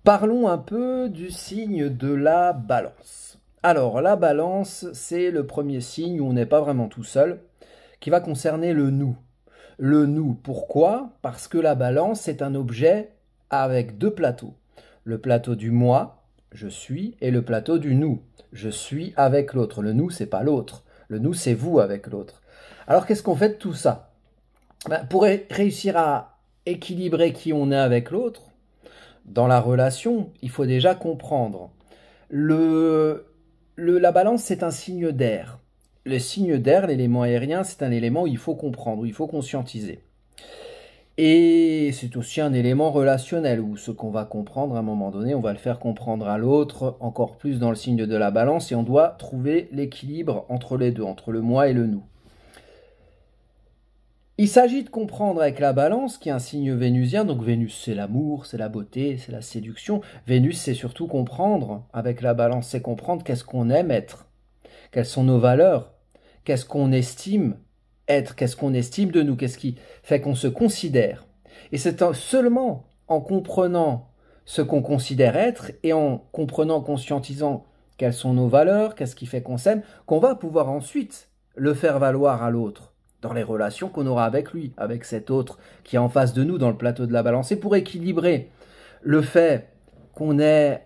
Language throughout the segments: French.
Parlons un peu du signe de la balance. Alors, la balance, c'est le premier signe où on n'est pas vraiment tout seul, qui va concerner le nous. Le nous, pourquoi? Parce que la balance, c'est un objet avec deux plateaux. Le plateau du moi, je suis, et le plateau du nous, je suis avec l'autre. Le nous, c'est pas l'autre. Le nous, c'est vous avec l'autre. Alors, qu'est-ce qu'on fait de tout ça? Pour réussir à équilibrer qui on est avec l'autre, dans la relation, il faut déjà comprendre. La balance, c'est un signe d'air. Le signe d'air, l'élément aérien, c'est un élément où il faut comprendre, où il faut conscientiser. Et c'est aussi un élément relationnel, où ce qu'on va comprendre à un moment donné, on va le faire comprendre à l'autre, encore plus dans le signe de la balance, et on doit trouver l'équilibre entre les deux, entre le moi et le nous. Il s'agit de comprendre avec la balance, qui est un signe vénusien, donc Vénus c'est l'amour, c'est la beauté, c'est la séduction. Vénus c'est surtout comprendre, avec la balance c'est comprendre qu'est-ce qu'on aime être, quelles sont nos valeurs, qu'est-ce qu'on estime être, qu'est-ce qu'on estime de nous, qu'est-ce qui fait qu'on se considère. Et c'est seulement en comprenant ce qu'on considère être et en comprenant, conscientisant quelles sont nos valeurs, qu'est-ce qui fait qu'on s'aime, qu'on va pouvoir ensuite le faire valoir à l'autre, dans les relations qu'on aura avec lui, avec cet autre qui est en face de nous dans le plateau de la balance. Et pour équilibrer le fait qu'on est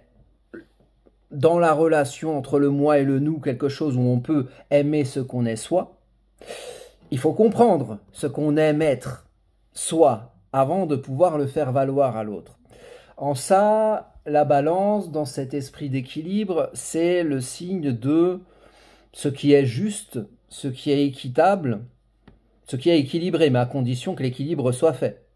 dans la relation entre le moi et le nous, quelque chose où on peut aimer ce qu'on est soi, il faut comprendre ce qu'on aime être soi avant de pouvoir le faire valoir à l'autre. En ça, la balance, dans cet esprit d'équilibre, c'est le signe de ce qui est juste, ce qui est équitable, ce qui est équilibré, mais à condition que l'équilibre soit fait.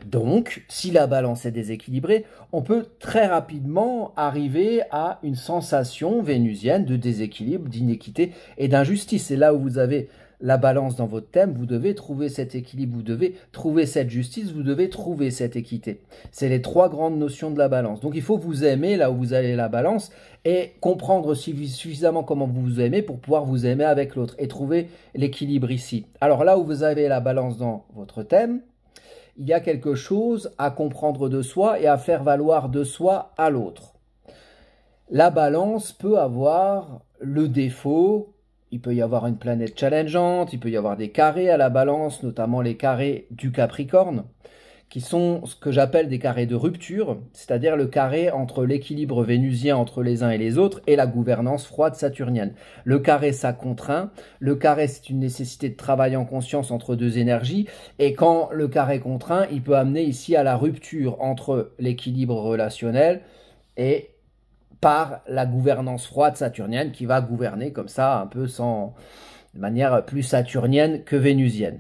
Donc, si la balance est déséquilibrée, on peut très rapidement arriver à une sensation vénusienne de déséquilibre, d'inéquité et d'injustice. C'est là où vous avez la balance dans votre thème, vous devez trouver cet équilibre, vous devez trouver cette justice, vous devez trouver cette équité. C'est les trois grandes notions de la balance. Donc il faut vous aimer là où vous avez la balance et comprendre suffisamment comment vous vous aimez pour pouvoir vous aimer avec l'autre et trouver l'équilibre ici. Alors là où vous avez la balance dans votre thème, il y a quelque chose à comprendre de soi et à faire valoir de soi à l'autre. La balance peut avoir le défaut. Il peut y avoir une planète challengeante, il peut y avoir des carrés à la balance, notamment les carrés du Capricorne, qui sont ce que j'appelle des carrés de rupture, c'est-à-dire le carré entre l'équilibre vénusien entre les uns et les autres et la gouvernance froide saturnienne. Le carré, ça contraint. Le carré, c'est une nécessité de travail en conscience entre deux énergies. Et quand le carré contraint, il peut amener ici à la rupture entre l'équilibre relationnel et par la gouvernance froide saturnienne qui va gouverner comme ça, un peu de manière plus saturnienne que vénusienne.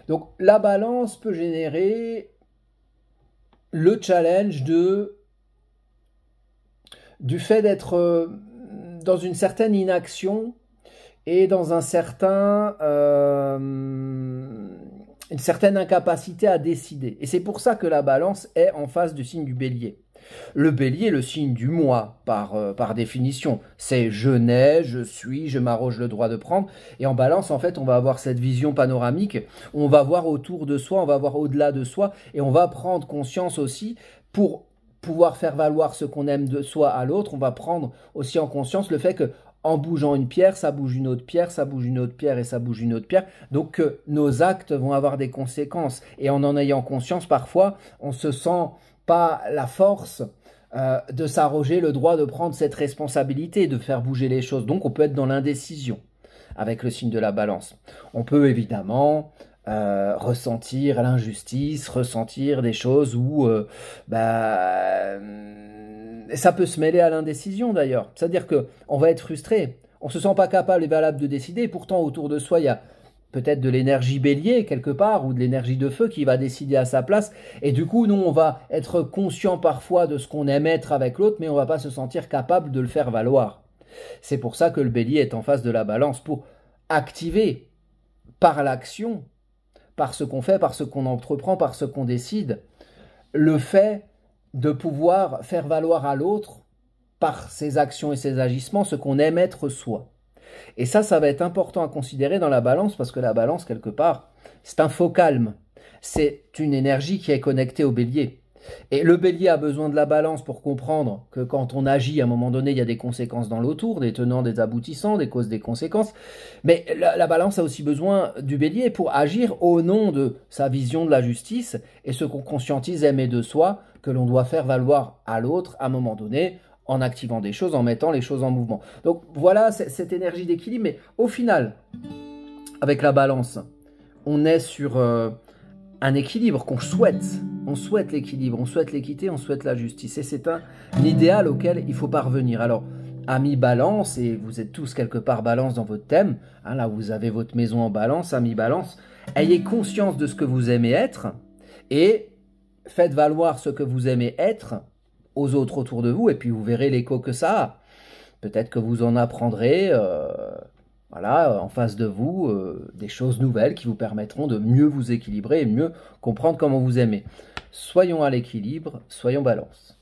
Donc la balance peut générer le challenge du fait d'être dans une certaine inaction et dans une certaine incapacité à décider. Et c'est pour ça que la balance est en face du signe du bélier. Le bélier, le signe du moi, par définition, c'est je nais, je suis, je m'arroge le droit de prendre. Et en balance, en fait, on va avoir cette vision panoramique, on va voir autour de soi, on va voir au-delà de soi, et on va prendre conscience aussi, pour pouvoir faire valoir ce qu'on aime de soi à l'autre, on va prendre aussi en conscience le fait que en bougeant une pierre, ça bouge une autre pierre, ça bouge une autre pierre et ça bouge une autre pierre. Donc nos actes vont avoir des conséquences. Et en ayant conscience, parfois, on se sent pas la force de s'arroger le droit de prendre cette responsabilité, de faire bouger les choses. Donc on peut être dans l'indécision avec le signe de la balance. On peut évidemment ressentir l'injustice, ressentir des choses où ça peut se mêler à l'indécision d'ailleurs. C'est-à-dire qu'on va être frustré, on ne se sent pas capable et valable de décider, pourtant autour de soi il y a peut-être de l'énergie bélier quelque part, ou de l'énergie de feu qui va décider à sa place, et du coup, nous, on va être conscient parfois de ce qu'on aime être avec l'autre, mais on ne va pas se sentir capable de le faire valoir. C'est pour ça que le bélier est en face de la balance, pour activer par l'action, par ce qu'on fait, par ce qu'on entreprend, par ce qu'on décide, le fait de pouvoir faire valoir à l'autre, par ses actions et ses agissements, ce qu'on aime être soi. Et ça va être important à considérer dans la balance, parce que la balance, quelque part, c'est un faux calme. C'est une énergie qui est connectée au bélier. Et le bélier a besoin de la balance pour comprendre que quand on agit, à un moment donné, il y a des conséquences dans l'autour, des tenants, des aboutissants, des causes, des conséquences. Mais la balance a aussi besoin du bélier pour agir au nom de sa vision de la justice et ce qu'on conscientise aimer de soi, que l'on doit faire valoir à l'autre à un moment donné, en activant des choses, en mettant les choses en mouvement. Donc voilà cette énergie d'équilibre, mais au final, avec la balance, on est sur un équilibre qu'on souhaite. On souhaite l'équilibre, on souhaite l'équité, on souhaite la justice. Et c'est un idéal auquel il faut parvenir. Alors, amis balance, et vous êtes tous quelque part balance dans votre thème, hein, là vous avez votre maison en balance, amis balance, ayez conscience de ce que vous aimez être et faites valoir ce que vous aimez être aux autres autour de vous, et puis vous verrez l'écho que ça a. Peut-être que vous en apprendrez voilà, en face de vous, des choses nouvelles qui vous permettront de mieux vous équilibrer et mieux comprendre comment vous aimez. Soyons à l'équilibre, soyons balance.